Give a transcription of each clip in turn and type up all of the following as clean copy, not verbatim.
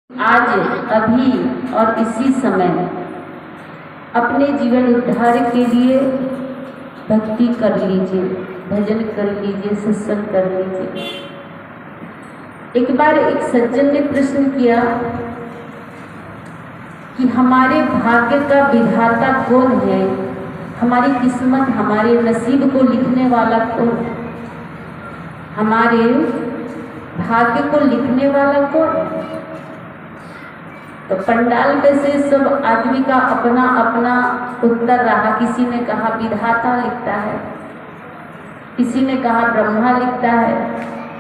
आज अभी और इसी समय अपने जीवन उद्धार के लिए भक्ति कर लीजिए, भजन कर लीजिए, सत्संग कर लीजिए। एक बार एक सज्जन ने प्रश्न किया कि हमारे भाग्य का विधाता कौन है, हमारी किस्मत, हमारे नसीब को लिखने वाला कौन है, हमारे भाग्य को लिखने वाला कौन है। तो पंडाल में से सब आदमी का अपना अपना उत्तर रहा। किसी ने कहा विधाता लिखता है, किसी ने कहा ब्रह्मा लिखता है,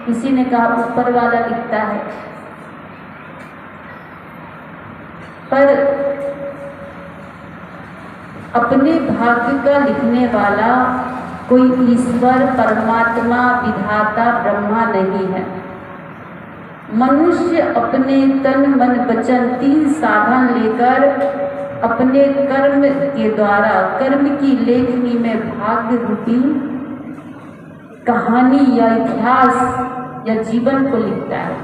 किसी ने कहा ऊपर वाला लिखता है। पर अपने भाग्य का लिखने वाला कोई ईश्वर, परमात्मा, विधाता, ब्रह्मा नहीं है। मनुष्य अपने तन मन वचन 3 साधन लेकर अपने कर्म के द्वारा कर्म की लेखनी में भाग्य रूपी कहानी या इतिहास या जीवन को लिखता है।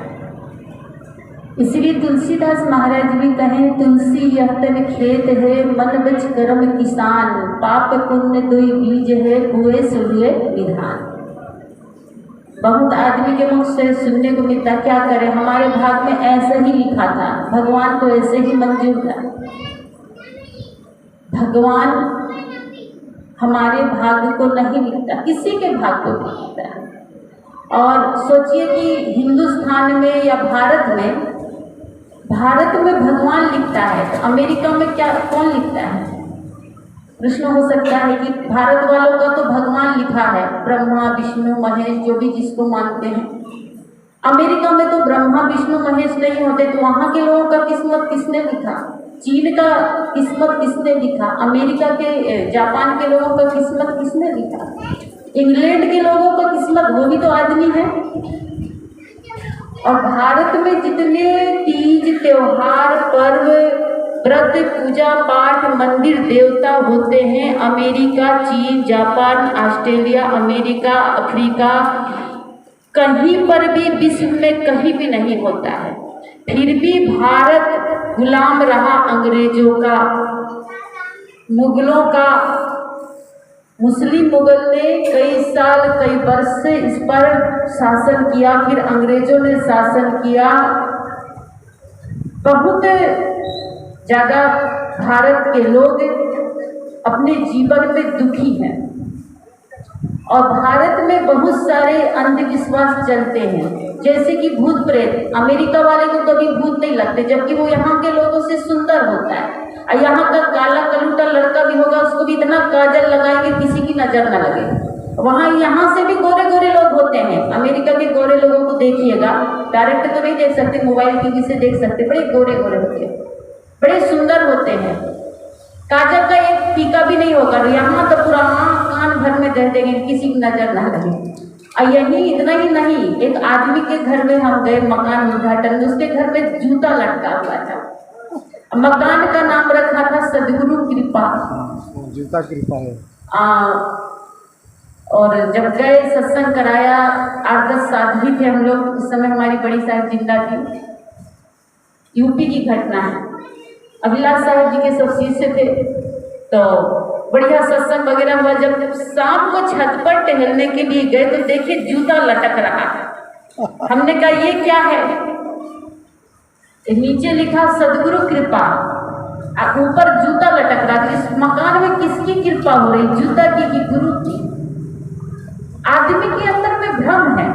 इसलिए तुलसीदास महाराज भी कहें, तुलसी यह तन खेत है, मन बच कर्म किसान, पाप पुण्य दुई बीज है, हुए सुहुए विधान। बहुत आदमी के मुख से सुनने को मिलता, क्या करें, हमारे भाग में ऐसा ही लिखा था, भगवान को ऐसे ही मंजूर था। भगवान हमारे भाग्य को नहीं लिखता, किसी के भाग्य को लिखता है। और सोचिए कि हिंदुस्तान में या भारत में भगवान लिखता है, तो अमेरिका में क्या कौन लिखता है? प्रश्न हो सकता है कि भारत वालों का तो भगवान लिखा है, ब्रह्मा विष्णु महेश, जो भी जिसको मानते हैं। अमेरिका में तो ब्रह्मा विष्णु महेश नहीं होते, तो वहाँ के लोगों का किस्मत किसने लिखा? चीन का किस्मत किसने लिखा? अमेरिका के, जापान के लोगों का किस्मत किसने लिखा? इंग्लैंड के लोगों का किस्मत, वो भी तो आदमी है। और भारत में जितने तीज, त्योहार, पर्व, व्रत, पूजा पाठ, मंदिर, देवता होते हैं, अमेरिका, चीन, जापान, ऑस्ट्रेलिया, अमेरिका, अफ्रीका, कहीं पर भी विश्व में कहीं भी नहीं होता है। फिर भी भारत गुलाम रहा अंग्रेजों का, मुगलों का। मुस्लिम मुगल ने कई साल, कई वर्ष से इस पर शासन किया, फिर अंग्रेजों ने शासन किया। बहुत ज़्यादा भारत के लोग अपने जीवन में दुखी हैं और भारत में बहुत सारे अंधविश्वास चलते हैं, जैसे कि भूत प्रेत। अमेरिका वाले को कभी भूत नहीं लगते, जबकि वो यहाँ के लोगों से सुंदर होता है। और यहाँ का काला कलूटा लड़का भी होगा, उसको भी इतना काजल लगाएंगे किसी की नजर न लगे। वहाँ यहाँ से भी गोरे गोरे लोग होते हैं। अमेरिका के गोरे लोगों को देखिएगा, डायरेक्ट तो नहीं देख सकते, मोबाइल टीवी से देख सकते, बड़े गोरे गोरे होते हैं, बड़े सुंदर होते हैं। काजल का एक टीका भी नहीं होगा, यहाँ तो पूरा कान भर में दे देंगे, किसी की नजर ना लगे। और यही इतना ही नहीं, एक आदमी के घर में हम गए मकान उद्घाटन, उसके घर में जूता लटका हुआ था। मकान का नाम रखा था सदगुरु कृपा, जूता कृपा है। और जब गए सत्संग कराया, 8-10 साधवी थे हम लोग, उस समय हमारी बड़ी साहब जिंदा थी। यूपी की घटना है, अभिलाष साहब जी के सब शिष्य थे, तो बढ़िया सत्संग वगैरह हुआ। जब शाम को छत पर टहलने के लिए गए तो देखिए जूता लटक रहा है। हमने कहा ये क्या है? नीचे लिखा सदगुरु कृपा, ऊपर जूता लटक रहा। इस मकान में किसकी कृपा हो रही, जूता की कि गुरु की? आदमी के अंदर में भ्रम है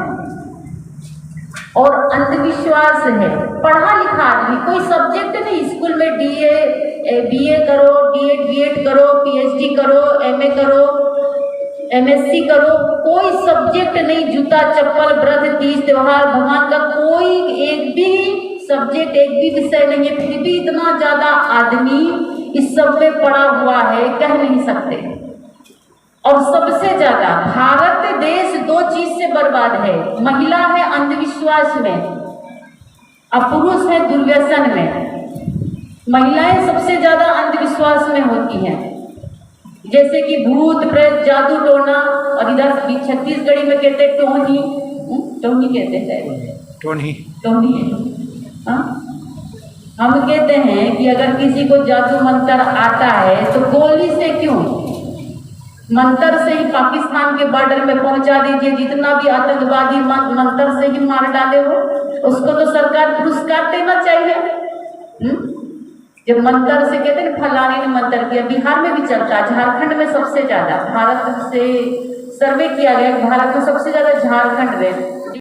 और अंधविश्वास है। पढ़ा लिखा आदमी, कोई सब्जेक्ट नहीं, स्कूल में बीए करो, बीएड करो, पीएचडी करो, एमए करो, एमएससी करो, कोई सब्जेक्ट नहीं। जूता, चप्पल, व्रत, तीज, त्योहार, भगवान का कोई एक भी सब्जेक्ट, एक भी विषय नहीं है। फिर भी इतना ज्यादा आदमी इस सब में पड़ा हुआ है, कह नहीं सकते। और सबसे ज्यादा भारत देश 2 चीज से बर्बाद है, महिला है अंधविश्वास में और पुरुष है दुर्व्यसन में। महिलाएं सबसे ज्यादा अंधविश्वास में होती हैं, जैसे कि भूत प्रेत, जादू टोना। और इधर छत्तीसगढ़ी में कहते टोनी, टोनी कहते हैं, टोनी, हाँ, हम कहते हैं कि अगर किसी को जादू मंत्र आता है तो गोली से क्यों, मंत्र से ही पाकिस्तान के बॉर्डर में पहुंचा दीजिए, जितना भी आतंकवादी मंत्र से ही मार डाले हो, उसको तो सरकार पुरस्कार देना चाहिए। जब मंत्र से कहते हैं फलाने ने मंत्र किया, बिहार में भी चलता है, झारखंड में सबसे ज्यादा, भारत से सर्वे किया गया, भारत में सबसे ज्यादा झारखंड में